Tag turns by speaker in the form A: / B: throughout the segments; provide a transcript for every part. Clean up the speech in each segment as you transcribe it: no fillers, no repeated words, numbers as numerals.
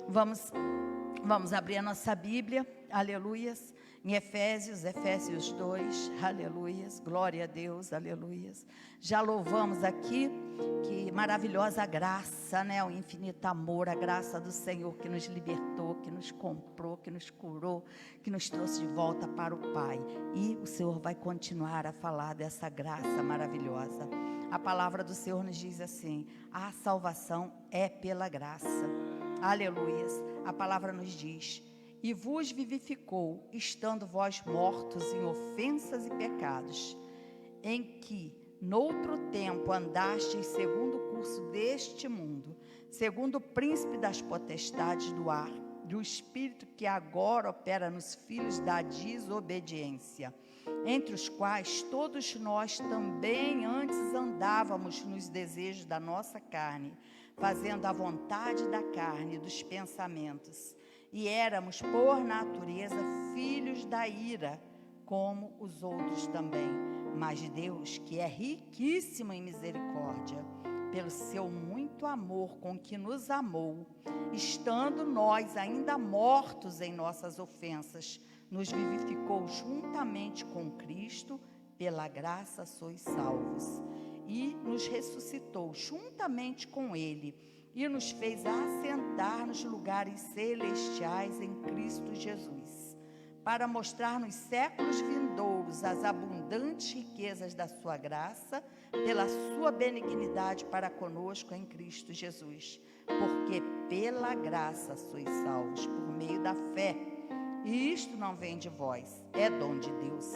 A: Vamos abrir a nossa Bíblia, aleluias, em Efésios 2, aleluias, glória a Deus, aleluias. Já louvamos aqui, que maravilhosa graça, né? O infinito amor, a graça do Senhor que nos libertou, que nos comprou, que nos curou, que nos trouxe de volta para o Pai. E o Senhor vai continuar a falar dessa graça maravilhosa. A palavra do Senhor nos diz assim: a salvação é pela graça. Aleluias. A palavra nos diz: e vos vivificou, estando vós mortos em ofensas e pecados, em que noutro tempo andastes segundo o curso deste mundo, segundo o príncipe das potestades do ar, do espírito que agora opera nos filhos da desobediência, entre os quais todos nós também antes andávamos nos desejos da nossa carne, fazendo a vontade da carne e dos pensamentos, e éramos por natureza filhos da ira, como os outros também. Mas Deus, que é riquíssimo em misericórdia, pelo seu muito amor com que nos amou, estando nós ainda mortos em nossas ofensas, nos vivificou juntamente com Cristo, pela graça sois salvos. E nos ressuscitou juntamente com Ele, e nos fez assentar nos lugares celestiais em Cristo Jesus, para mostrar nos séculos vindouros as abundantes riquezas da sua graça, pela sua benignidade para conosco em Cristo Jesus. Porque pela graça sois salvos, por meio da fé. E isto não vem de vós, é dom de Deus.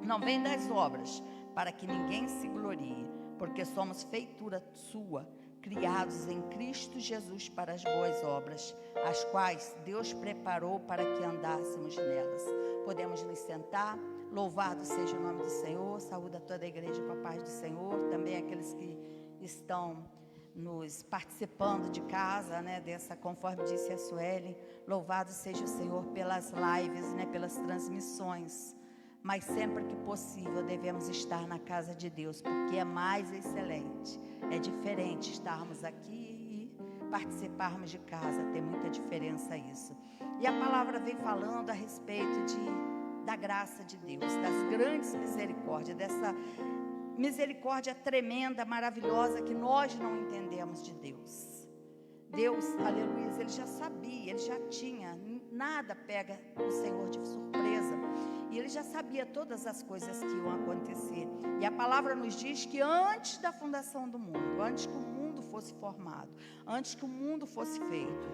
A: Não vem das obras, para que ninguém se glorie, porque somos feitura sua, criados em Cristo Jesus para as boas obras, as quais Deus preparou para que andássemos nelas. Podemos nos sentar. Louvado seja o nome do Senhor. Saúde a toda a igreja com a paz do Senhor. Também aqueles que estão nos participando de casa, né, conforme disse a Sueli. Louvado seja o Senhor pelas lives, né, pelas transmissões. Mas sempre que possível devemos estar na casa de Deus, porque é mais excelente. É diferente estarmos aqui e participarmos de casa, tem muita diferença isso. E a palavra vem falando a respeito da graça de Deus, das grandes misericórdias, dessa misericórdia tremenda, maravilhosa, que nós não entendemos de Deus. Deus, aleluia, Ele já sabia, Ele já tinha, nada pega o Senhor de surpresa. E Ele já sabia todas as coisas que iam acontecer. E a palavra nos diz que antes da fundação do mundo, antes que o mundo fosse formado, antes que o mundo fosse feito,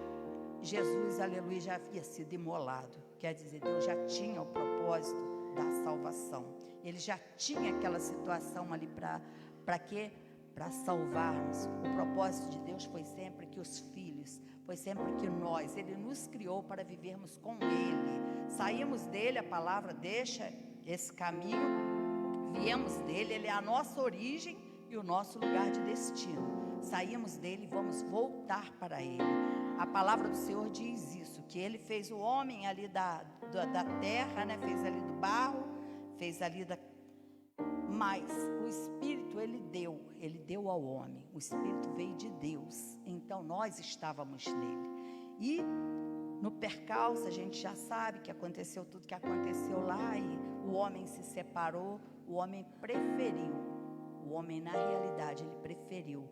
A: Jesus, aleluia, já havia sido imolado. Quer dizer, Deus já tinha o propósito da salvação. Ele já tinha aquela situação ali para quê? Para salvar-nos. O propósito de Deus foi sempre que os filhos, foi sempre que nós, Ele nos criou para vivermos com Ele. Saímos dele, a palavra deixa esse caminho, viemos dele, Ele é a nossa origem e o nosso lugar de destino. Saímos dele e vamos voltar para Ele. A palavra do Senhor diz isso, que Ele fez o homem ali da terra, né? Fez ali do barro, fez ali mas o Espírito Ele deu ao homem. O Espírito veio de Deus, então nós estávamos nele. E no percalço a gente já sabe que aconteceu tudo que aconteceu lá, e o homem se separou. O homem preferiu, o homem na realidade ele preferiu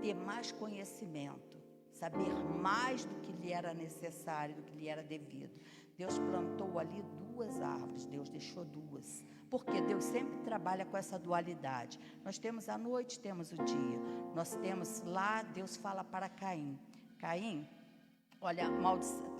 A: ter mais conhecimento, saber mais do que lhe era necessário, do que lhe era devido. Deus plantou ali 2 árvores, Deus deixou 2, porque Deus sempre trabalha com essa dualidade. Nós temos a noite, temos o dia. Nós temos lá, Deus fala para Caim: Caim, olha,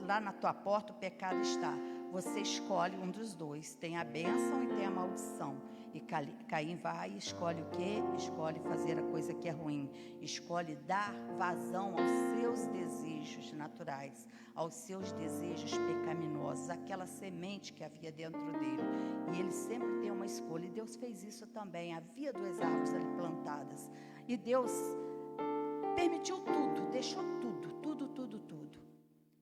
A: lá na tua porta o pecado está. Você escolhe um dos 2, tem a bênção e tem a maldição. E Caim vai e escolhe o quê? Escolhe fazer a coisa que é ruim. Escolhe dar vazão aos seus desejos naturais, aos seus desejos pecaminosos, aquela semente que havia dentro dele. E ele sempre tem uma escolha. E Deus fez isso também. Havia 2 árvores ali plantadas. E Deus permitiu tudo, deixou tudo.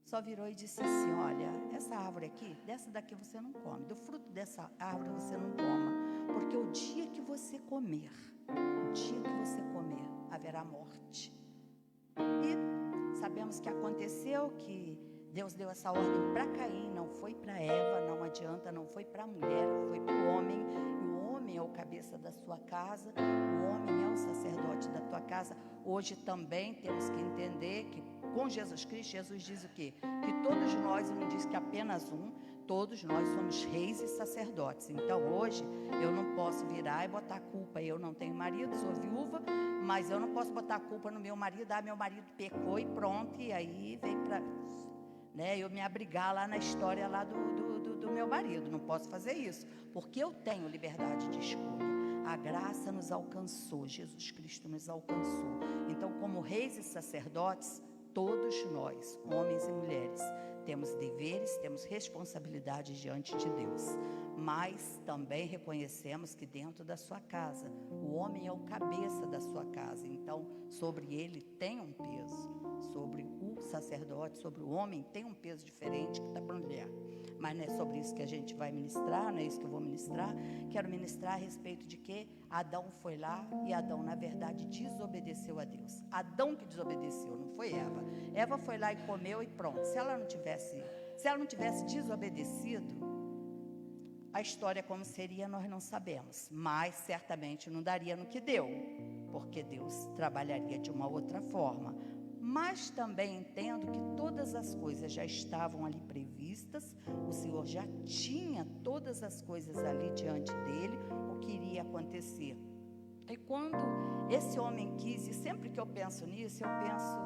A: Só virou e disse assim: olha, essa árvore aqui, dessa daqui você não come, do fruto dessa árvore você não coma, porque o dia que você comer, haverá morte. E sabemos que aconteceu, que Deus deu essa ordem para Caim, não foi para Eva, não adianta, não foi para a mulher, foi para o homem. E o homem é o cabeça da sua casa, o homem é o sacerdote da tua casa. Hoje também temos que entender que com Jesus Cristo, Jesus diz o quê? Que todos nós, ele não diz que apenas um, todos nós somos reis e sacerdotes. Então hoje eu não posso virar e botar a culpa. Eu não tenho marido, sou viúva, mas eu não posso botar a culpa no meu marido. Meu marido pecou e pronto, e aí vem para, né, eu me abrigar lá na história lá do meu marido. Não posso fazer isso, porque eu tenho liberdade de escolha. A graça nos alcançou, Jesus Cristo nos alcançou. Então, como reis e sacerdotes, todos nós, homens e mulheres, temos deveres, temos responsabilidades diante de Deus. Mas também reconhecemos que dentro da sua casa, o homem é o cabeça da sua casa. Então, sobre ele tem um peso. Sobre o sacerdote, sobre o homem, tem um peso diferente que está para a mulher. Mas não é sobre isso que a gente vai ministrar, não é isso que eu vou ministrar. Quero ministrar a respeito de que Adão foi lá e Adão, na verdade, desobedeceu a Deus. Adão que desobedeceu, não foi Eva. Eva foi lá e comeu e pronto. Se ela não tivesse desobedecido, a história como seria nós não sabemos. Mas certamente não daria no que deu, porque Deus trabalharia de uma outra forma. Mas também entendo que todas as coisas já estavam ali previstas, o Senhor já tinha todas as coisas ali diante dele, o que iria acontecer. E quando esse homem quis, e sempre que eu penso nisso, eu penso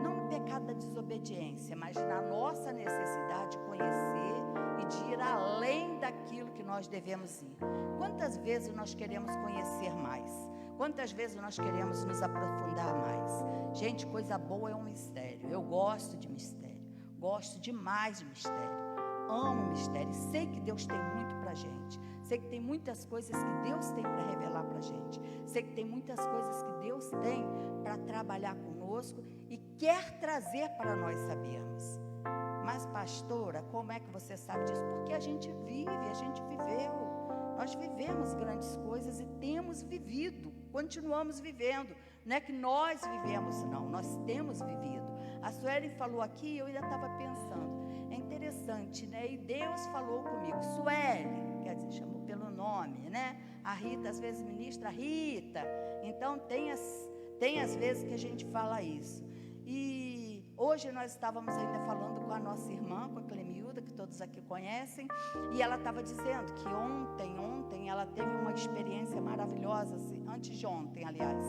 A: não no pecado da desobediência, mas na nossa necessidade de conhecer e de ir além daquilo que nós devemos ir. Quantas vezes nós queremos conhecer mais? Quantas vezes nós queremos nos aprofundar mais? Gente, coisa boa é um mistério. Eu gosto de mistério. Gosto demais de mistério. Amo mistério. Sei que Deus tem muito para a gente. Sei que tem muitas coisas que Deus tem para revelar para a gente. Sei que tem muitas coisas que Deus tem para trabalhar conosco e quer trazer para nós sabermos. Mas, pastora, como é que você sabe disso? Porque a gente vive, a gente viveu. Nós vivemos grandes coisas e temos vivido, continuamos vivendo. Não é que nós vivemos, não, nós temos vivido. A Sueli falou aqui, eu ainda estava pensando, é interessante, né? E Deus falou comigo, Sueli, quer dizer, chamou pelo nome, né? A Rita às vezes ministra, Rita. Então tem as vezes que a gente fala isso. E hoje nós estávamos ainda falando com a nossa irmã, com a Clemilda, que todos aqui conhecem, e ela estava dizendo que ontem ela teve uma experiência maravilhosa, antes de ontem, aliás,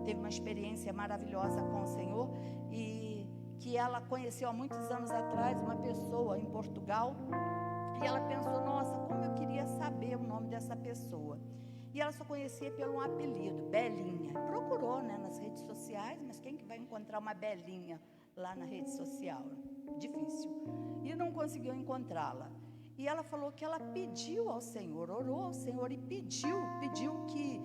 A: teve uma experiência maravilhosa com o Senhor, e que ela conheceu há muitos anos atrás uma pessoa em Portugal, e ela pensou, nossa, como eu queria saber o nome dessa pessoa. E ela só conhecia pelo um apelido, Belinha. Procurou, né, nas redes sociais, mas quem que vai encontrar uma Belinha lá na rede social? Difícil. E não conseguiu encontrá-la. E ela falou que ela pediu ao Senhor, orou ao Senhor e pediu que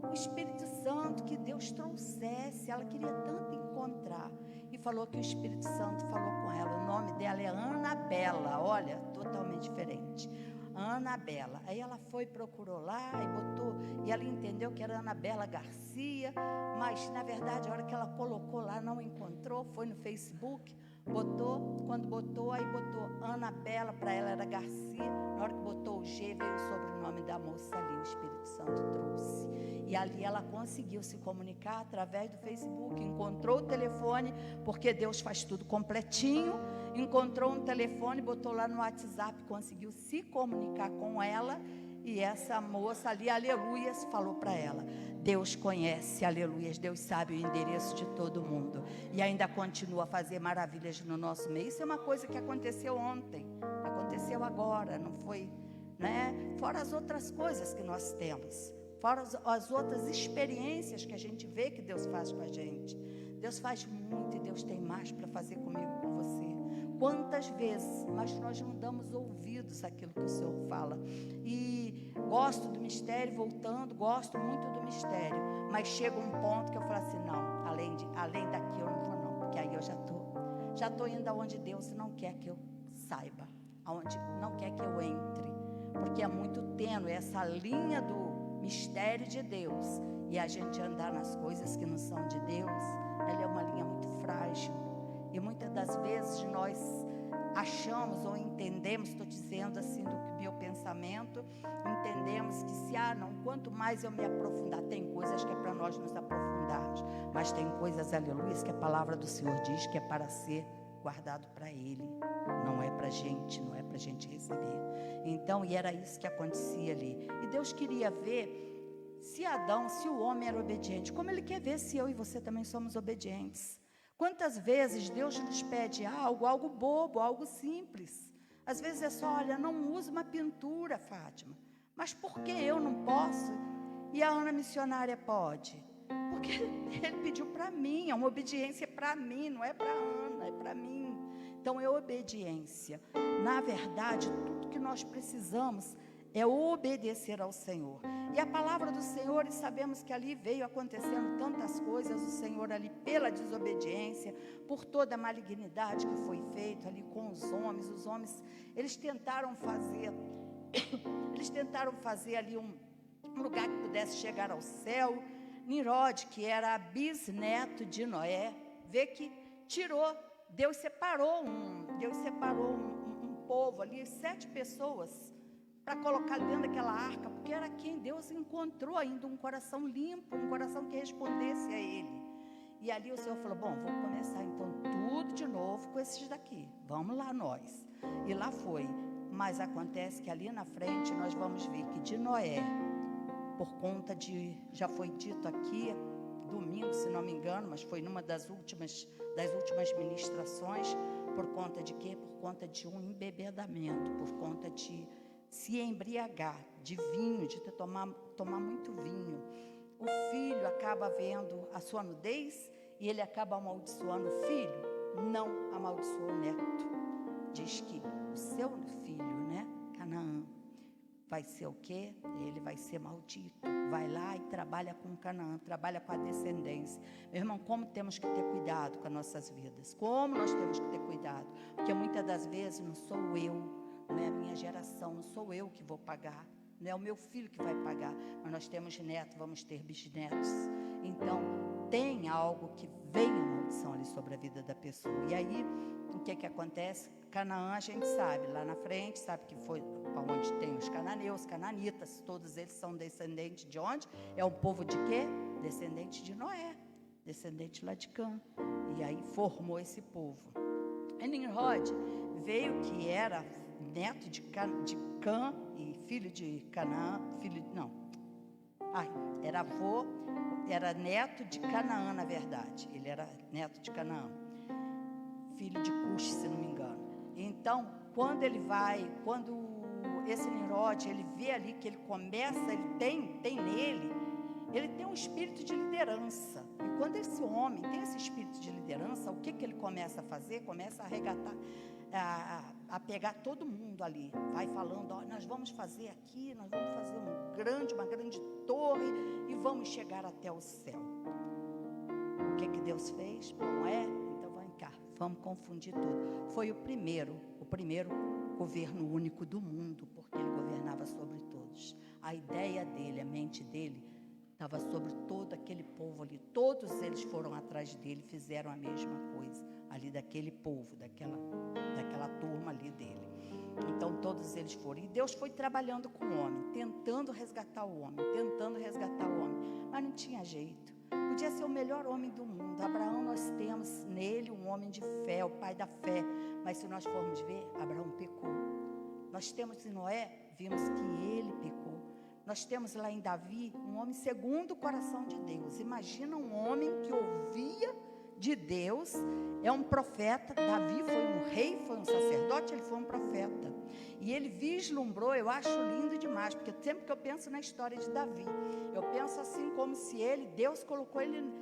A: o Espírito Santo, que Deus trouxesse. Ela queria tanto encontrar. E falou que o Espírito Santo falou com ela. O nome dela é Anabela. Olha, totalmente diferente. Anabela. Aí ela foi, procurou lá e botou, e ela entendeu que era Anabela Garcia, mas na verdade a hora que ela colocou lá não encontrou, foi no Facebook, quando botou, aí botou Anabela, para ela era Garcia, na hora que botou o G veio o sobrenome da moça ali, o Espírito Santo trouxe, e ali ela conseguiu se comunicar através do Facebook, encontrou o telefone, porque Deus faz tudo completinho, encontrou um telefone, botou lá no WhatsApp, conseguiu se comunicar com ela, e essa moça ali, aleluias, falou para ela, Deus conhece, aleluias, Deus sabe o endereço de todo mundo, e ainda continua a fazer maravilhas no nosso meio. Isso é uma coisa que aconteceu ontem, aconteceu agora, não foi, né? Fora as outras coisas que nós temos, fora as outras experiências que a gente vê que Deus faz com a gente. Deus faz muito e Deus tem mais para fazer comigo e com você. Quantas vezes, mas nós não damos ouvidos àquilo que o Senhor fala. E gosto do mistério, voltando, gosto muito do mistério. Mas chega um ponto que eu falo assim, não, além daqui eu não vou não, porque aí eu já estou indo aonde Deus não quer que eu saiba, aonde não quer que eu entre. Porque é muito tênue essa linha do mistério de Deus e a gente andar nas coisas que não são de Deus. Ela é uma linha muito frágil. E muitas das vezes nós achamos ou entendemos, estou dizendo assim do meu pensamento, entendemos que quanto mais eu me aprofundar, tem coisas que é para nós nos aprofundarmos, mas tem coisas, aleluia, que a palavra do Senhor diz que é para ser guardado para Ele, não é para gente, não é para gente receber. Então, e era isso que acontecia ali. E Deus queria ver se o homem era obediente, como Ele quer ver se eu e você também somos obedientes. Quantas vezes Deus nos pede algo bobo, algo simples. Às vezes é só, olha, não use uma pintura, Fátima. Mas por que eu não posso? E a Ana missionária pode? Porque Ele pediu para mim, é uma obediência para mim, não é para a Ana, é para mim. Então é obediência. Na verdade, tudo que nós precisamos é obedecer ao Senhor. E a palavra do Senhor, e sabemos que ali veio acontecendo tantas coisas, o Senhor ali pela desobediência, por toda a malignidade que foi feita ali com os homens, eles tentaram fazer ali um lugar que pudesse chegar ao céu. Nimrod, que era bisneto de Noé, vê que Deus separou um povo ali, 7 pessoas, para colocar dentro daquela arca, porque era quem Deus encontrou ainda um coração limpo, um coração que respondesse a Ele. E ali o Senhor falou, bom, vou começar então tudo de novo com esses daqui, vamos lá nós. E lá foi, mas acontece que ali na frente nós vamos ver que de Noé, por conta de, já foi dito aqui, domingo, se não me engano, mas foi numa das últimas ministrações, por conta de quê? Por conta de um embebedamento, por conta de se embriagar de vinho, de tomar muito vinho. O filho acaba vendo a sua nudez e ele acaba amaldiçoando o filho. Não amaldiçoou o neto. Diz que o seu filho, Canaã, vai ser o quê? Ele vai ser maldito. Vai lá e trabalha com Canaã, trabalha com a descendência. Meu irmão, como temos que ter cuidado com as nossas vidas? Como nós temos que ter cuidado? Porque muitas das vezes não sou eu, não é a minha geração, não sou eu que vou pagar, não é o meu filho que vai pagar, mas nós temos netos, vamos ter bisnetos. Então, tem algo que vem a maldição ali sobre a vida da pessoa. E aí, o que acontece? Canaã, a gente sabe, lá na frente, sabe que foi onde tem os cananeus, cananitas, todos eles são descendentes de onde? É um povo de quê? Descendente de Noé, descendente lá de Cã. E aí formou esse povo. E Nimrod veio que era neto de Cã e filho de Canaã, era neto de Canaã, na verdade. Ele era neto de Canaã, filho de Cush, se não me engano. Então, quando esse Nimrod, ele vê ali que ele começa, ele tem nele, ele tem um espírito de liderança. E quando esse homem tem esse espírito de liderança, o que ele começa a fazer? Começa a arregatar, a pegar todo mundo ali, vai falando, ó, nós vamos fazer aqui, nós vamos fazer uma grande torre e vamos chegar até o céu. O que Deus fez? Bom, então vem cá, vamos confundir tudo. Foi o primeiro governo único do mundo, porque ele governava sobre todos. A ideia dele, a mente dele, estava sobre todo aquele povo ali. Todos eles foram atrás dele, fizeram a mesma coisa ali daquele povo, daquela turma ali dele. Então todos eles foram. E Deus foi trabalhando com o homem, tentando resgatar o homem, mas não tinha jeito. Podia ser o melhor homem do mundo. Abraão, nós temos nele um homem de fé, o pai da fé. Mas se nós formos ver, Abraão pecou. Nós temos em Noé, vimos que ele pecou. Nós temos lá em Davi um homem segundo o coração de Deus. Imagina um homem que ouvia de Deus, é um profeta. Davi foi um rei, foi um sacerdote, ele foi um profeta. E ele vislumbrou, eu acho lindo demais, porque sempre que eu penso na história de Davi, eu penso assim como se Deus colocou ele,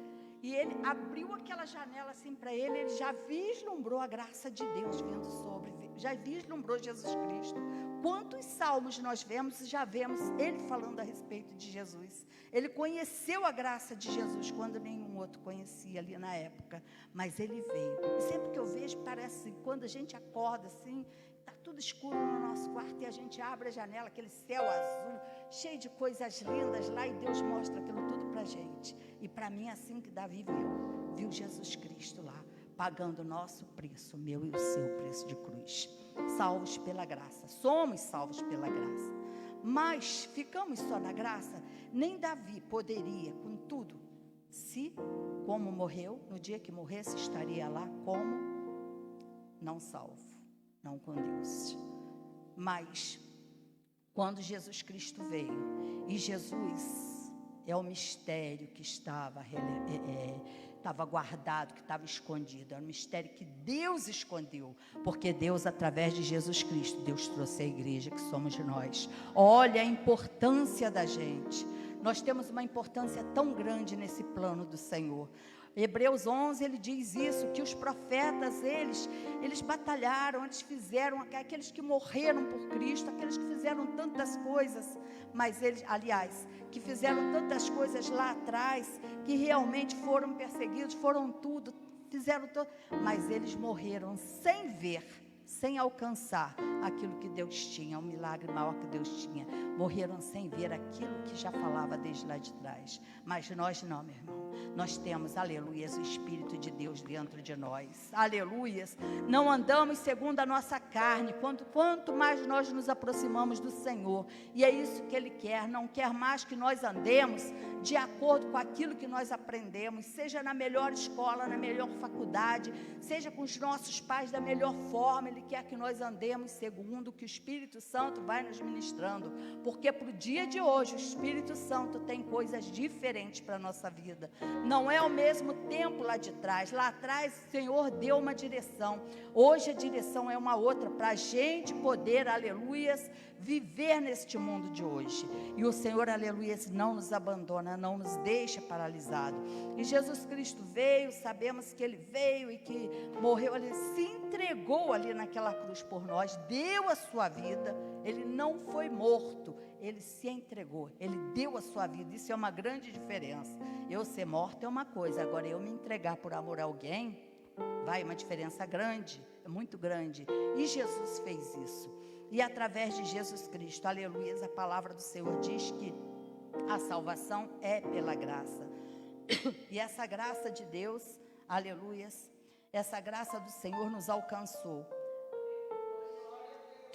A: e ele abriu aquela janela assim para ele já vislumbrou a graça de Deus vindo sobre, já vislumbrou Jesus Cristo. Quantos salmos nós vemos e já vemos ele falando a respeito de Jesus. Ele conheceu a graça de Jesus quando nenhum outro conhecia ali na época, mas ele veio. E sempre que eu vejo, parece quando a gente acorda assim, está tudo escuro no nosso quarto e a gente abre a janela, aquele céu azul, cheio de coisas lindas lá, e Deus mostra aquilo tudo para a gente. E para mim é assim que Davi viu Jesus Cristo lá. pagando o nosso preço, o meu e o seu preço de cruz. Salvos pela graça, somos salvos pela graça. Mas ficamos só na graça? Nem Davi poderia, contudo, se, como morreu, no dia que morresse, estaria lá como não salvo, não com Deus. Mas, quando Jesus Cristo veio, e Jesus é o mistério que estava guardado, que estava escondido, era um mistério que Deus escondeu, porque Deus, através de Jesus Cristo, Deus trouxe a igreja, que somos nós. Olha a importância da gente. Nós temos uma importância tão grande nesse plano do Senhor. Hebreus 11, ele diz isso, que os profetas, eles batalharam, eles fizeram, aqueles que morreram por Cristo, aqueles que fizeram tantas coisas, mas eles, aliás, que fizeram tantas coisas lá atrás, que realmente foram perseguidos, foram tudo, fizeram tudo, mas eles morreram sem ver, sem alcançar aquilo que Deus tinha, o milagre maior que Deus tinha. Morreram sem ver aquilo que já falava desde lá de trás. Mas nós não, meu irmão. Nós temos, aleluias, o Espírito de Deus dentro de nós. Aleluias. Não andamos segundo a nossa carne. Quanto mais nós nos aproximamos do Senhor. E é isso que Ele quer. Não quer mais que nós andemos de acordo com aquilo que nós aprendemos. Seja na melhor escola, na melhor faculdade. Seja com os nossos pais da melhor forma. Ele quer que nós andemos segundo o que o Espírito Santo vai nos ministrando. Porque para o dia de hoje, o Espírito Santo tem coisas diferentes para a nossa vida. Não é o mesmo tempo lá de trás. Lá atrás o Senhor deu uma direção. Hoje a direção é uma outra, para a gente poder, aleluias, viver neste mundo de hoje. E o Senhor, aleluias, não nos abandona, não nos deixa paralisado. E Jesus Cristo veio, sabemos que Ele veio e que morreu, Ele se entregou ali naquela cruz por nós, deu a sua vida. Ele não foi morto, Ele se entregou, Ele deu a sua vida. Isso é uma grande diferença. Eu ser morto é uma coisa, agora eu me entregar por amor a alguém, vai, uma diferença grande, é muito grande. E Jesus fez isso. E através de Jesus Cristo, aleluia, a palavra do Senhor diz que a salvação é pela graça. E essa graça de Deus, aleluia, essa graça do Senhor nos alcançou.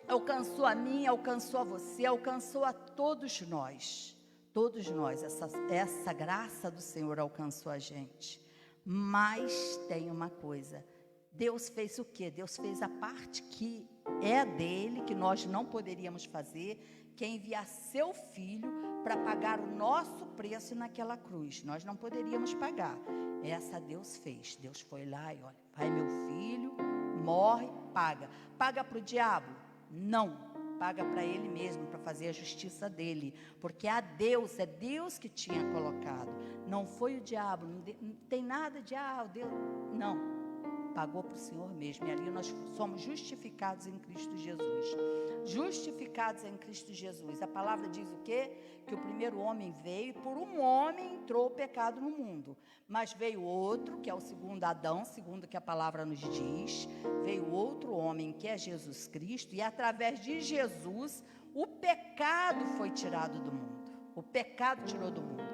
A: Alcançou a mim, alcançou a você, alcançou a todos nós. Todos nós, essa graça do Senhor alcançou a gente. Mas tem uma coisa, Deus fez o quê? Deus fez a parte que é dele, que nós não poderíamos fazer, que é enviar seu filho para pagar o nosso preço naquela cruz. Nós não poderíamos pagar. Essa Deus fez. Deus foi lá e olha, vai meu filho, morre, paga. Paga para o diabo? Não. Paga para ele mesmo, para fazer a justiça dele, porque é Deus que tinha colocado, não foi o diabo, não tem nada de, Deus, não, pagou para o Senhor mesmo, e ali nós somos justificados em Cristo Jesus, justificados em Cristo Jesus. A palavra diz o quê? Que o primeiro homem veio, por um homem entrou o pecado no mundo, mas veio outro, que é o segundo Adão, segundo que a palavra nos diz, veio outro homem, que é Jesus Cristo, e através de Jesus, o pecado foi tirado do mundo, o pecado tirou do mundo.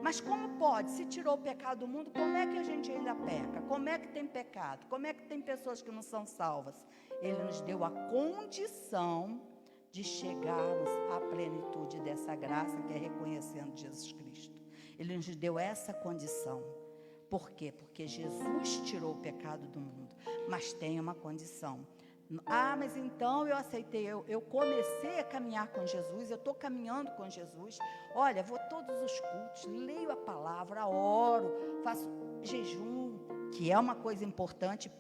A: Mas como pode? Se tirou o pecado do mundo, como é que a gente ainda peca? Como é que tem pecado? Como é que tem pessoas que não são salvas? Ele nos deu a condição de chegarmos à plenitude dessa graça, que é reconhecendo Jesus Cristo. Ele nos deu essa condição. Por quê? Porque Jesus tirou o pecado do mundo. Mas tem uma condição. Mas então eu aceitei, eu comecei a caminhar com Jesus, eu estou caminhando com Jesus. Olha, vou todos os cultos, leio a palavra, oro, faço jejum, que é uma coisa importante,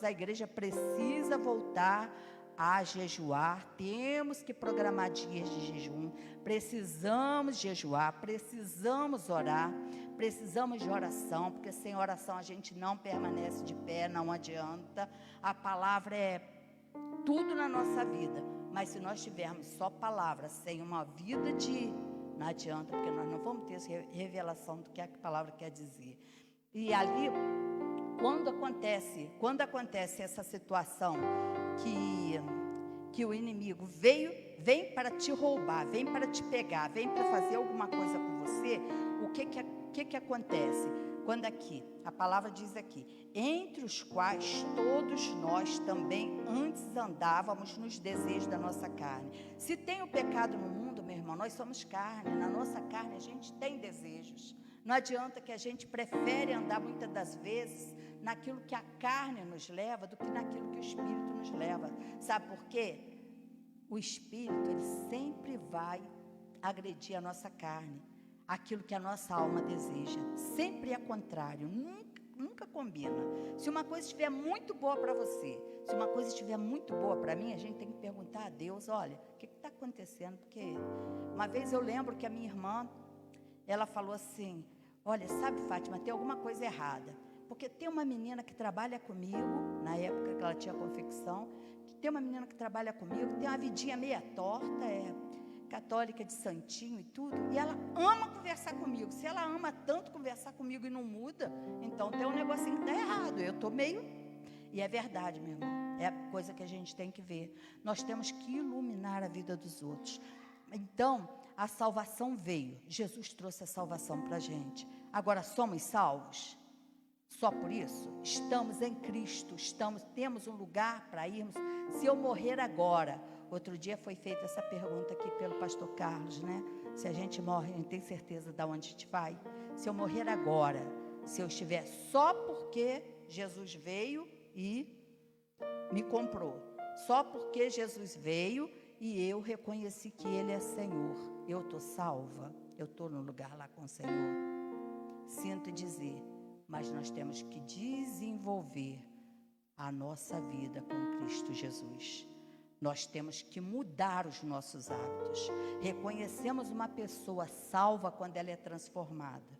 A: a igreja precisa voltar a jejuar, temos que programar dias de jejum, precisamos jejuar, precisamos orar, precisamos de oração, porque sem oração a gente não permanece de pé, não adianta. A palavra é tudo na nossa vida, mas se nós tivermos só palavra, sem uma vida não adianta, porque nós não vamos ter revelação do que a palavra quer dizer. E ali, quando acontece essa situação que o inimigo vem para te roubar, vem para te pegar, vem para fazer alguma coisa com você, o que acontece? Quando aqui, a palavra diz aqui, entre os quais todos nós também antes andávamos nos desejos da nossa carne. Se tem o pecado no mundo, meu irmão, nós somos carne, na nossa carne a gente tem desejos. Não adianta que a gente prefere andar muitas das vezes naquilo que a carne nos leva do que naquilo que o Espírito nos leva. Sabe por quê? O Espírito, ele sempre vai agredir a nossa carne, aquilo que a nossa alma deseja. Sempre é contrário, nunca combina. Se uma coisa estiver muito boa para você, se uma coisa estiver muito boa para mim, a gente tem que perguntar a Deus, olha, o que está acontecendo? Porque uma vez eu lembro que a minha irmã, ela falou assim, olha, sabe, Fátima, tem alguma coisa errada. Porque tem uma menina que trabalha comigo, na época que ela tinha confecção, tem uma menina que trabalha comigo, tem uma vidinha meia torta, católica de santinho e tudo, e ela ama conversar comigo. Se ela ama tanto conversar comigo e não muda, então tem um negocinho que está errado, eu estou meio... E é verdade, meu irmão, é a coisa que a gente tem que ver. Nós temos que iluminar a vida dos outros. Então, a salvação veio, Jesus trouxe a salvação para a gente. Agora, somos salvos? Só por isso? Estamos em Cristo, temos um lugar para irmos. Se eu morrer agora, outro dia foi feita essa pergunta aqui pelo pastor Carlos, né? Se a gente morre, a gente tem certeza de onde a gente vai? Se eu morrer agora, se eu estiver só porque Jesus veio e me comprou, só porque Jesus veio e eu reconheci que Ele é Senhor, eu estou salva, eu estou no lugar lá com o Senhor. Sinto dizer, mas nós temos que desenvolver a nossa vida com Cristo Jesus. Nós temos que mudar os nossos hábitos. Reconhecemos uma pessoa salva quando ela é transformada.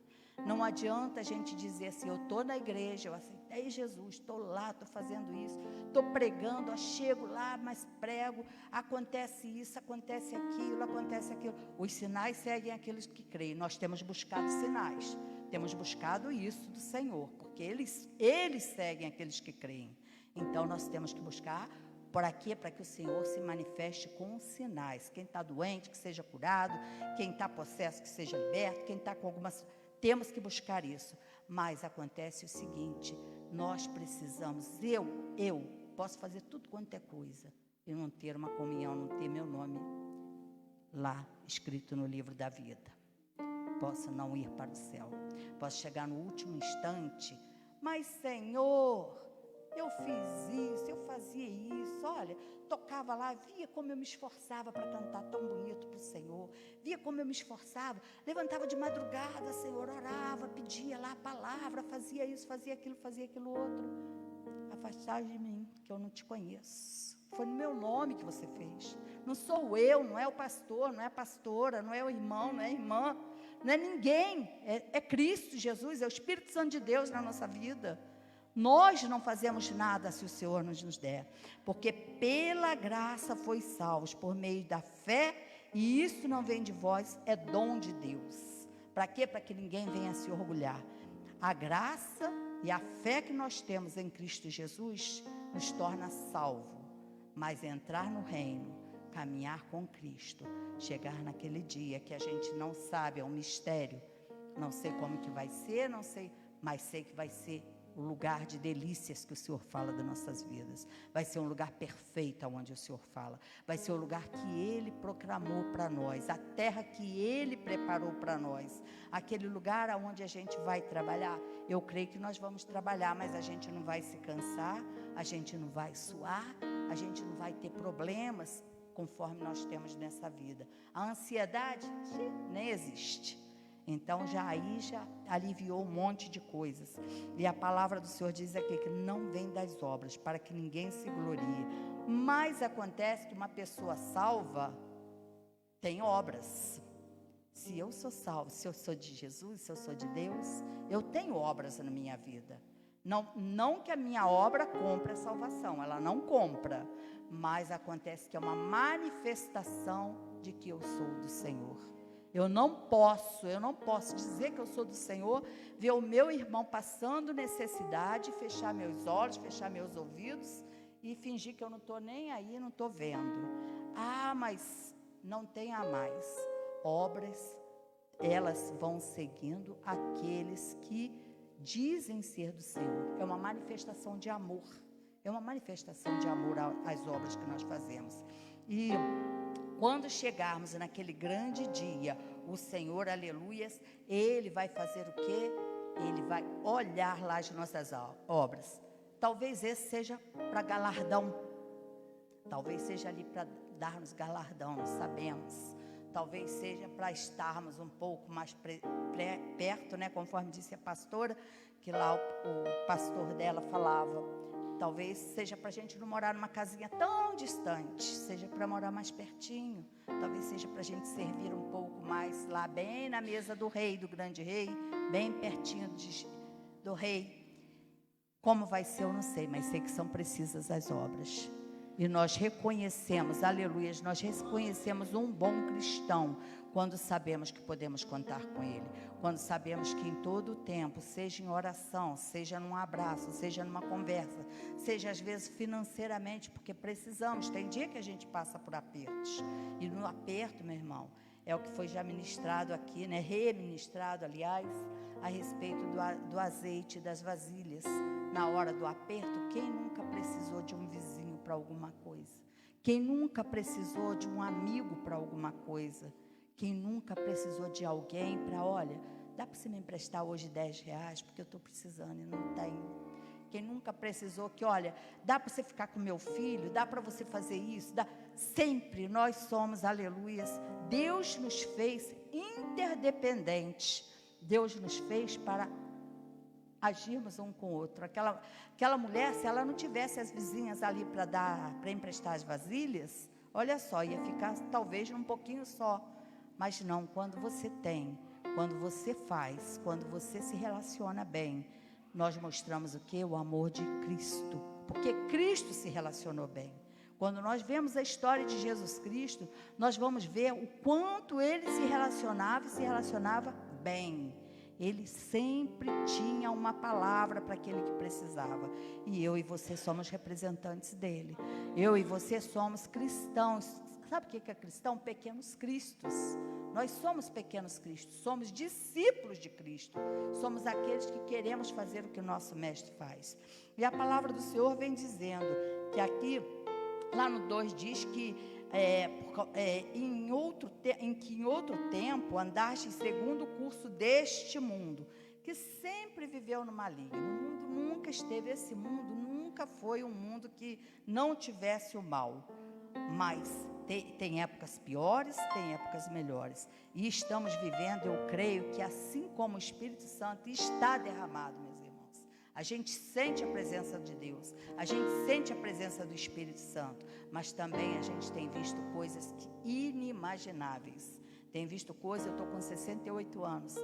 A: Não adianta a gente dizer assim, eu estou na igreja, eu aceitei Jesus, estou lá, estou fazendo isso, estou pregando, eu chego lá, mas prego, acontece isso, acontece aquilo. Os sinais seguem aqueles que creem. Nós temos buscado sinais, temos buscado isso do Senhor, porque eles seguem aqueles que creem. Então nós temos que buscar. Para quê? Para que o Senhor se manifeste com sinais. Quem está doente, que seja curado. Quem está possesso, que seja liberto. Quem está com algumas... Temos que buscar isso. Mas acontece o seguinte, nós precisamos, eu posso fazer tudo quanto é coisa e não ter uma comunhão, não ter meu nome lá escrito no livro da vida. Posso não ir para o céu. Posso chegar no último instante, mas Senhor... eu fiz isso, eu fazia isso, olha, tocava lá, via como eu me esforçava para cantar tão bonito para o Senhor, via como eu me esforçava, levantava de madrugada, Senhor, orava, pedia lá a palavra, fazia isso, fazia aquilo outro. Afastai de mim, que eu não te conheço. Foi no meu nome que você fez. Não sou eu, não é o pastor, não é a pastora, não é o irmão, não é a irmã, não é ninguém, é Cristo Jesus, é o Espírito Santo de Deus na nossa vida. Nós não fazemos nada se o Senhor nos der, porque pela graça foi salvos, por meio da fé, e isso não vem de vós, é dom de Deus. Para quê? Para que ninguém venha se orgulhar. A graça e a fé que nós temos em Cristo Jesus nos torna salvo, mas entrar no reino, caminhar com Cristo, chegar naquele dia que a gente não sabe, é um mistério, não sei como que vai ser, não sei, mas sei que vai ser o lugar de delícias que o Senhor fala das nossas vidas. Vai ser um lugar perfeito onde o Senhor fala. Vai ser o lugar que Ele proclamou para nós. A terra que Ele preparou para nós. Aquele lugar onde a gente vai trabalhar. Eu creio que nós vamos trabalhar, mas a gente não vai se cansar. A gente não vai suar. A gente não vai ter problemas conforme nós temos nessa vida. A ansiedade nem existe. Então já aliviou um monte de coisas. E a palavra do Senhor diz aqui que não vem das obras, para que ninguém se glorie. Mas acontece que uma pessoa salva tem obras. Se eu sou salvo, se eu sou de Jesus, se eu sou de Deus, eu tenho obras na minha vida. Não que a minha obra compre a salvação, ela não compra. Mas acontece que é uma manifestação de que eu sou do Senhor. Eu não posso dizer que eu sou do Senhor, ver o meu irmão passando necessidade, fechar meus olhos, fechar meus ouvidos e fingir que eu não estou nem aí, não estou vendo. Ah, mas não tem a mais. Obras, elas vão seguindo aqueles que dizem ser do Senhor. É uma manifestação de amor. É uma manifestação de amor às obras que nós fazemos. E quando chegarmos naquele grande dia, o Senhor, aleluias, Ele vai fazer o quê? Ele vai olhar lá as nossas obras. Talvez esse seja para galardão. Talvez seja ali para dar-nos galardão, não sabemos. Talvez seja para estarmos um pouco mais perto, né? Conforme disse a pastora, que lá o pastor dela falava. Talvez seja para a gente não morar numa casinha tão distante, seja para morar mais pertinho. Talvez seja para a gente servir um pouco mais lá, bem na mesa do rei, do grande rei, bem pertinho do rei. Como vai ser, eu não sei, mas sei que são precisas as obras. E nós reconhecemos, aleluia, nós reconhecemos um bom cristão quando sabemos que podemos contar com ele. Quando sabemos que em todo o tempo, seja em oração, seja num abraço, seja numa conversa, seja às vezes financeiramente, porque precisamos. Tem dia que a gente passa por apertos. E no aperto, meu irmão, é o que foi já ministrado aqui, né? Reministrado, aliás, a respeito do azeite das vasilhas. Na hora do aperto, quem nunca precisou de um vizinho para alguma coisa? Quem nunca precisou de um amigo para alguma coisa? Quem nunca precisou de alguém para, olha, dá para você me emprestar hoje R$10, porque eu estou precisando e não tenho. Quem nunca precisou que, olha, dá para você ficar com meu filho, dá para você fazer isso, dá. Sempre nós somos, aleluias, Deus nos fez interdependentes. Deus nos fez para agirmos um com o outro. Aquela mulher, se ela não tivesse as vizinhas ali para emprestar as vasilhas, olha só, ia ficar talvez um pouquinho só. Mas não, quando você tem, quando você faz, quando você se relaciona bem, nós mostramos o quê? O amor de Cristo. Porque Cristo se relacionou bem. Quando nós vemos a história de Jesus Cristo, nós vamos ver o quanto ele se relacionava e se relacionava bem. Ele sempre tinha uma palavra para aquele que precisava. E eu e você somos representantes dele. Eu e você somos cristãos. Sabe o que é cristão? Pequenos cristos. Nós somos pequenos cristos. Somos discípulos de Cristo. Somos aqueles que queremos fazer o que o nosso mestre faz. E a palavra do Senhor vem dizendo que aqui, lá no 2 diz que em outro tempo andaste segundo o curso deste mundo, que sempre viveu no maligno. O mundo nunca esteve, esse mundo nunca foi um mundo que não tivesse o mal, mas tem épocas piores, tem épocas melhores, e estamos vivendo, eu creio que assim como o Espírito Santo está derramado, meus irmãos, a gente sente a presença de Deus, a gente sente a presença do Espírito Santo, mas também a gente tem visto coisas inimagináveis. Tem visto coisas, eu estou com 68 anos,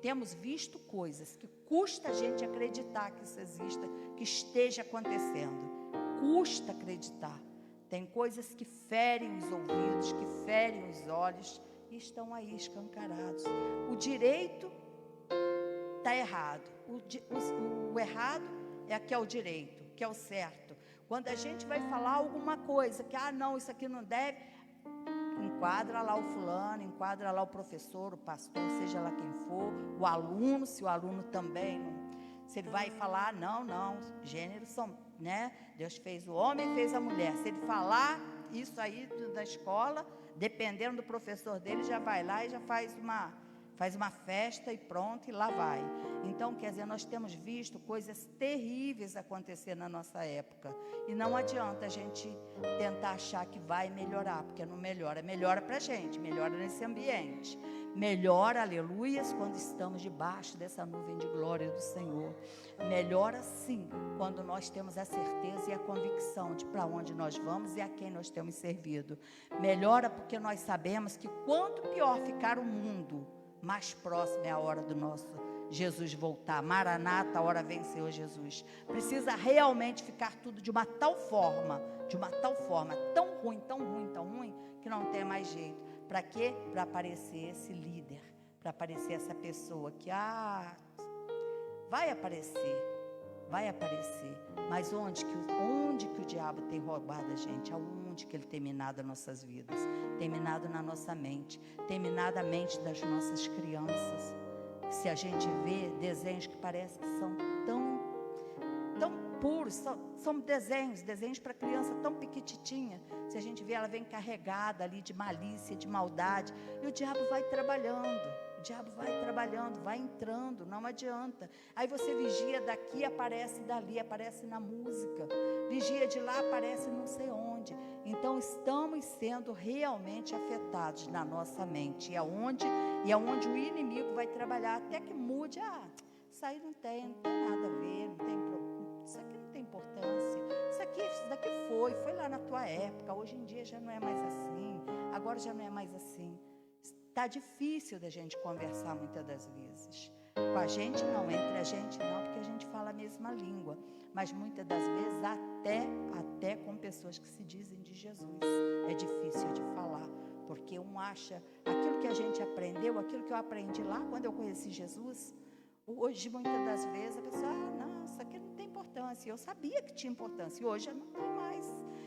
A: temos visto coisas que custa a gente acreditar que isso exista, que esteja acontecendo, custa acreditar. Tem coisas que ferem os ouvidos, que ferem os olhos, e estão aí escancarados. O direito está errado. O errado é que é o direito, que é o certo. Quando a gente vai falar alguma coisa, que, não, isso aqui não deve, enquadra lá o fulano, enquadra lá o professor, o pastor, seja lá quem for, o aluno, se o aluno também não. Se ele vai falar, não, gêneros são, né? Deus fez o homem e fez a mulher. Se ele falar isso aí da escola, dependendo do professor dele, já vai lá e já faz uma festa e pronto, e lá vai. Então, quer dizer, nós temos visto coisas terríveis acontecer na nossa época. E não adianta a gente tentar achar que vai melhorar, porque não melhora. Melhora para a gente, melhora nesse ambiente. Melhora, aleluias, quando estamos debaixo dessa nuvem de glória do Senhor. Melhora sim, quando nós temos a certeza e a convicção de para onde nós vamos e a quem nós temos servido. Melhora porque nós sabemos que quanto pior ficar o mundo, mais próximo é a hora do nosso Jesus voltar. Maranata, a hora vem, Senhor Jesus. Precisa realmente ficar tudo de uma tal forma, tão ruim, que não tem mais jeito. Para quê? Para aparecer esse líder, para aparecer essa pessoa que, vai aparecer, mas onde que o diabo tem roubado a gente? Aonde que ele tem minado as nossas vidas? Tem minado na nossa mente, tem minado a mente das nossas crianças. se a gente vê desenhos que parece que são tão puros, são desenhos para criança tão pequititinha, se a gente vê, ela vem carregada ali de malícia, de maldade, e o diabo vai trabalhando, vai entrando, não adianta. Aí você vigia daqui, aparece dali, aparece na música, vigia de lá, aparece não sei onde. Então estamos sendo realmente afetados na nossa mente, e é onde o inimigo vai trabalhar até que mude. Isso aí não tem nada a ver, não tem problema, isso aqui não tem importância, isso daqui foi lá na tua época, hoje em dia já não é mais assim, agora já não é mais assim. Está difícil da gente conversar muitas das vezes. Com a gente não, entre a gente não, porque a gente fala a mesma língua. Mas muitas das vezes até com pessoas que se dizem de Jesus. É difícil de falar, porque um acha aquilo que a gente aprendeu, aquilo que eu aprendi lá quando eu conheci Jesus. Hoje, muitas das vezes, a pessoa, não, isso aqui não tem importância. Eu sabia que tinha importância, e hoje não tem mais.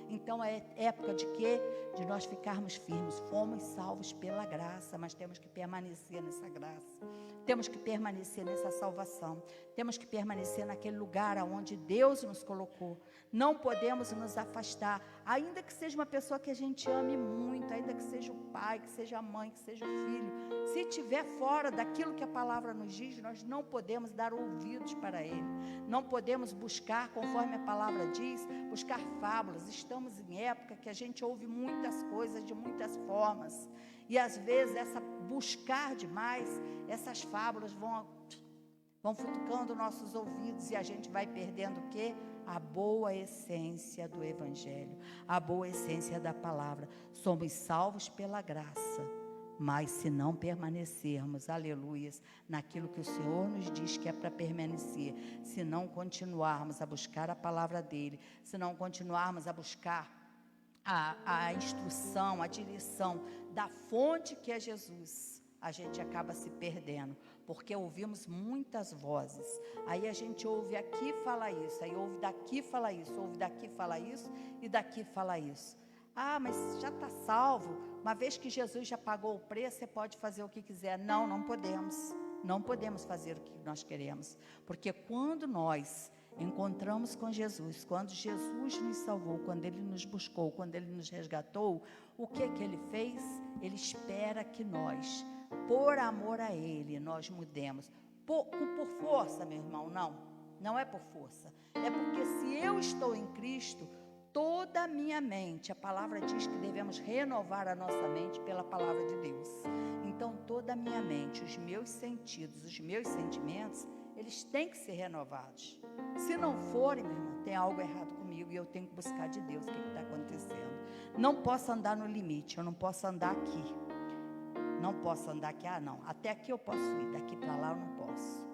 A: Então é época de quê? De nós ficarmos firmes. Fomos salvos pela graça, mas temos que permanecer nessa graça. Temos que permanecer nessa salvação. Temos que permanecer naquele lugar onde Deus nos colocou. Não podemos nos afastar, ainda que seja uma pessoa que a gente ame muito, ainda que seja o pai, que seja a mãe, que seja o filho. Se estiver fora daquilo que a palavra nos diz, nós não podemos dar ouvidos para ele. Não podemos buscar, conforme a palavra diz, buscar fábulas. Estamos em época que a gente ouve muitas coisas de muitas formas. E às vezes buscar demais, essas fábulas vão futucando nossos ouvidos, e a gente vai perdendo o quê? A boa essência do Evangelho, a boa essência da palavra. Somos salvos pela graça, mas se não permanecermos, aleluias, naquilo que o Senhor nos diz que é para permanecer, se não continuarmos a buscar a palavra dele, se não continuarmos a buscar a instrução, a direção da fonte que é Jesus, a gente acaba se perdendo, porque ouvimos muitas vozes. Aí a gente ouve aqui fala isso, aí ouve daqui fala isso, ouve daqui fala isso e daqui fala isso. Mas já está salvo, uma vez que Jesus já pagou o preço, você pode fazer o que quiser. Não podemos. Não podemos fazer o que nós queremos, porque quando nós encontramos com Jesus, quando Jesus nos salvou, quando Ele nos buscou, quando Ele nos resgatou, o que Ele fez? Ele espera que nós, por amor a Ele, nós mudemos. Por força, meu irmão, não é por força. É porque se eu estou em Cristo, toda a minha mente, a palavra diz que devemos renovar a nossa mente pela palavra de Deus. Então, toda a minha mente, os meus sentidos, os meus sentimentos, eles têm que ser renovados. Se não forem, meu irmão, tem algo errado comigo, e eu tenho que buscar de Deus o que está acontecendo. Não posso andar no limite, eu não posso andar aqui. Não posso andar aqui, não, até aqui eu posso ir, daqui para lá eu não posso.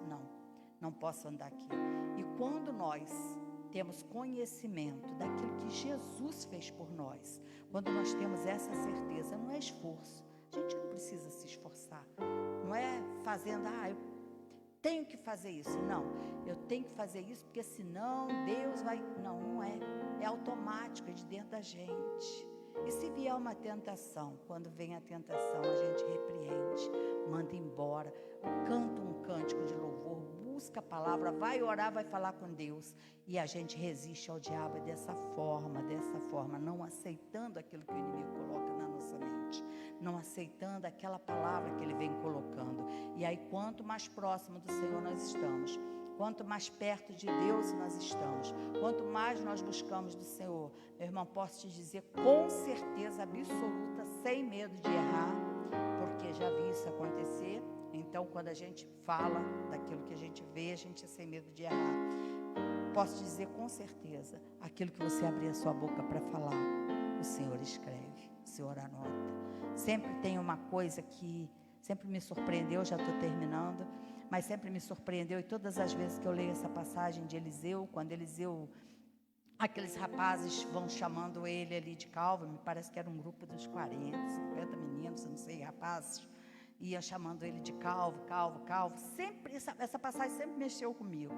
A: Não posso andar aqui. E quando nós temos conhecimento daquilo que Jesus fez por nós, quando nós temos essa certeza, não é esforço, a gente não precisa se esforçar, não é fazendo, eu tenho que fazer isso, não, eu tenho que fazer isso, porque senão Deus vai, não é automático, é de dentro da gente. E se vier uma tentação, quando vem a tentação, a gente repreende, manda embora, canta um cântico de louvor, busca a palavra, vai orar, vai falar com Deus, e a gente resiste ao diabo dessa forma, não aceitando aquilo que o inimigo coloca na nossa mente, não aceitando aquela palavra que ele vem colocando. E aí, quanto mais próximo do Senhor nós estamos, quanto mais perto de Deus nós estamos, quanto mais nós buscamos do Senhor, meu irmão, posso te dizer com certeza absoluta, sem medo de errar, porque já vi isso acontecer. Então, quando a gente fala daquilo que a gente vê, a gente é sem medo de errar. Posso te dizer com certeza, aquilo que você abrir a sua boca para falar, o Senhor escreve, o Senhor anota. Sempre tem uma coisa que sempre me surpreendeu, já estou terminando, mas sempre me surpreendeu, e todas as vezes que eu leio essa passagem de Eliseu, quando Eliseu, aqueles rapazes vão chamando ele ali de calvo, me parece que era um grupo dos 40, 50 meninos, não sei, rapazes, ia chamando ele de calvo, sempre, essa passagem sempre mexeu comigo,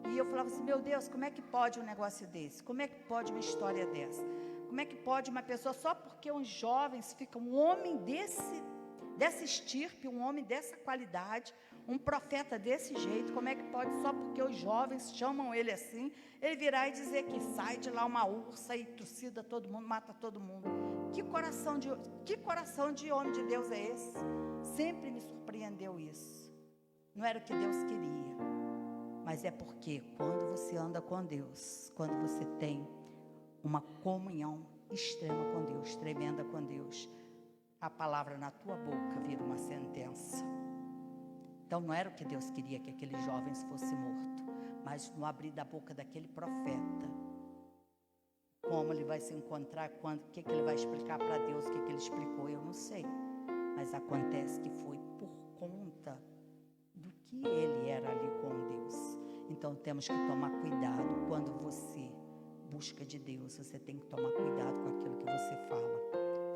A: e eu falava assim, meu Deus, como é que pode um negócio desse, como é que pode uma história dessa, como é que pode uma pessoa, só porque uns jovens ficam, um homem dessa estirpe, um homem dessa qualidade, Um profeta desse jeito, como é que pode, só porque os jovens chamam ele assim, ele virar e dizer que sai de lá uma ursa e trucida todo mundo, mata todo mundo? Que coração de homem de Deus é esse? Sempre me surpreendeu isso. Não era o que Deus queria, mas é porque quando você anda com Deus, quando você tem uma comunhão extrema com Deus, tremenda com Deus, a palavra na tua boca vira uma sentença. Então não era o que Deus queria, que aqueles jovens fossem mortos, mas no abrir da boca daquele profeta, como ele vai se encontrar, o que ele vai explicar para Deus, o que ele explicou, eu não sei, mas acontece que foi por conta do que ele era ali com Deus. Então temos que tomar cuidado. Quando você busca de Deus, você tem que tomar cuidado com aquilo que você fala,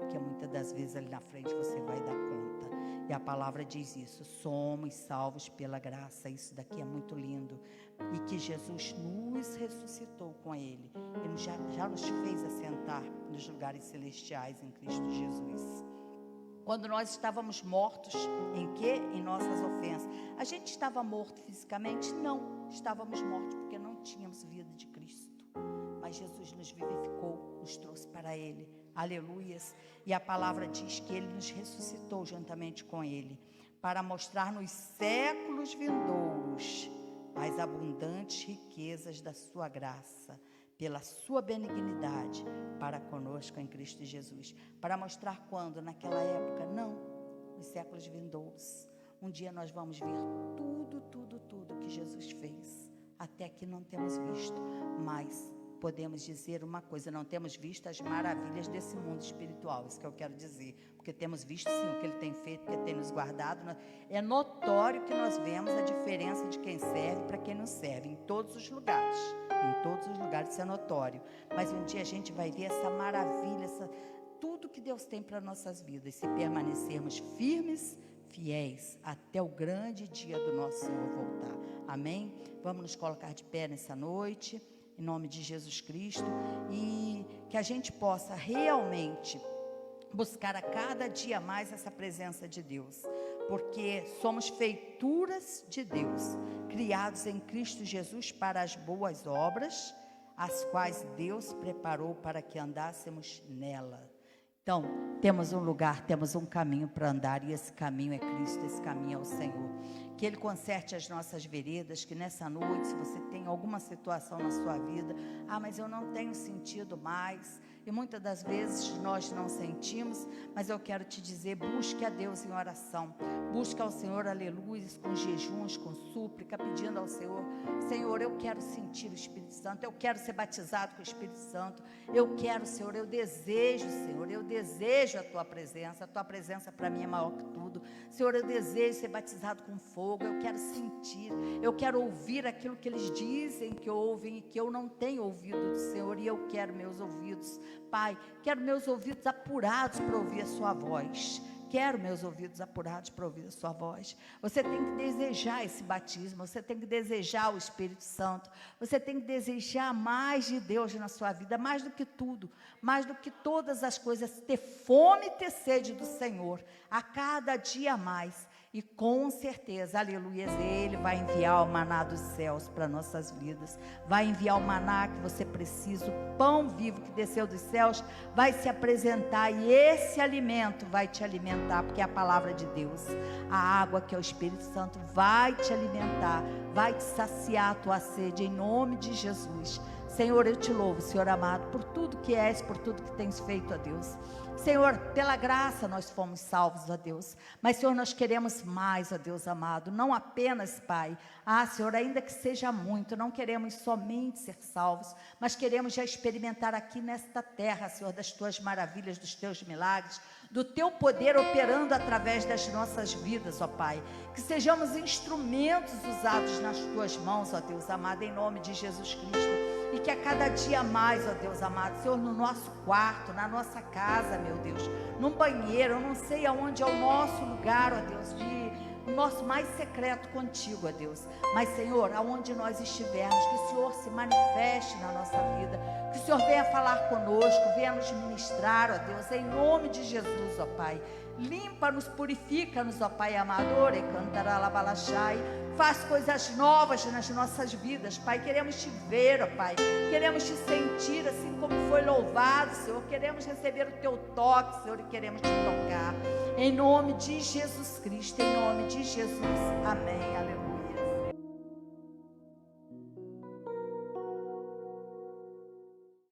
A: porque muitas das vezes ali na frente você vai dar conta. E a palavra diz isso: somos salvos pela graça. Isso daqui é muito lindo. E que Jesus nos ressuscitou com Ele. Ele já nos fez assentar nos lugares celestiais em Cristo Jesus. Quando nós estávamos mortos, em quê? Em nossas ofensas. A gente estava morto fisicamente? Não. Estávamos mortos porque não tínhamos vida de Cristo. Mas Jesus nos vivificou, nos trouxe para Ele. Aleluias. E a palavra diz que Ele nos ressuscitou juntamente com Ele, para mostrar nos séculos vindouros as abundantes riquezas da sua graça, pela sua benignidade para conosco em Cristo Jesus. Para mostrar quando? Naquela época? Não, nos séculos vindouros. Um dia nós vamos ver tudo que Jesus fez. Até aqui não temos visto, mas podemos dizer uma coisa: não temos visto as maravilhas desse mundo espiritual, isso que eu quero dizer, porque temos visto sim o que Ele tem feito, que Ele tem nos guardado. É notório que nós vemos a diferença de quem serve para quem não serve, em todos os lugares, isso é notório. Mas um dia a gente vai ver essa maravilha, tudo que Deus tem para nossas vidas, se permanecermos firmes, fiéis, até o grande dia do nosso Senhor voltar. Amém? Vamos nos colocar de pé nessa noite, em nome de Jesus Cristo, e que a gente possa realmente buscar a cada dia mais essa presença de Deus, porque somos feituras de Deus, criados em Cristo Jesus para as boas obras, as quais Deus preparou para que andássemos nela. Então, temos um lugar, temos um caminho para andar, e esse caminho é Cristo, esse caminho é o Senhor. Que Ele conserte as nossas veredas, que nessa noite, se você tem alguma situação na sua vida, mas eu não tenho sentido mais, e muitas das vezes nós não sentimos, mas eu quero te dizer, busque a Deus em oração, busque ao Senhor, aleluia, com jejuns, com súplica, pedindo ao Senhor: Senhor, eu quero sentir o Espírito Santo, eu quero ser batizado com o Espírito Santo, eu quero, Senhor, eu desejo, Senhor, eu desejo a Tua presença para mim é maior que tudo. Senhor, eu desejo ser batizado com fogo, eu quero sentir, eu quero ouvir aquilo que eles dizem que ouvem e que eu não tenho ouvido do Senhor, e eu quero meus ouvidos, Pai, quero meus ouvidos apurados para ouvir a Sua voz. Quero meus ouvidos apurados para ouvir a Sua voz. Você tem que desejar esse batismo, você tem que desejar o Espírito Santo, você tem que desejar mais de Deus na sua vida, mais do que tudo, mais do que todas as coisas, ter fome e ter sede do Senhor, a cada dia mais. E com certeza, aleluia, Ele vai enviar o maná dos céus para nossas vidas, vai enviar o maná que você precisa, o pão vivo que desceu dos céus, vai se apresentar, e esse alimento vai te alimentar, porque é a palavra de Deus, a água que é o Espírito Santo vai te alimentar, vai te saciar a tua sede, em nome de Jesus. Senhor, eu te louvo, Senhor amado, por tudo que és, por tudo que tens feito, ó Deus. Senhor, pela graça nós fomos salvos, ó Deus, mas Senhor, nós queremos mais, ó Deus amado, não apenas, Pai, Senhor, ainda que seja muito, não queremos somente ser salvos, mas queremos já experimentar aqui nesta terra, Senhor, das Tuas maravilhas, dos Teus milagres, do Teu poder operando através das nossas vidas, ó Pai, que sejamos instrumentos usados nas Tuas mãos, ó Deus amado, em nome de Jesus Cristo. E que a cada dia mais, ó Deus amado, Senhor, no nosso quarto, na nossa casa, meu Deus, num banheiro, eu não sei aonde é o nosso lugar, ó Deus, de o nosso mais secreto contigo, ó Deus. Mas, Senhor, aonde nós estivermos, que o Senhor se manifeste na nossa vida, que o Senhor venha falar conosco, venha nos ministrar, ó Deus, em nome de Jesus, ó Pai. Limpa-nos, purifica-nos, ó Pai amado, e cantará labalachai. Faz coisas novas nas nossas vidas, Pai. Queremos te ver, ó Pai. Queremos te sentir assim como foi louvado, Senhor. Queremos receber o teu toque, Senhor, e queremos te tocar. Em nome de Jesus Cristo, em nome de Jesus. Amém. Aleluia.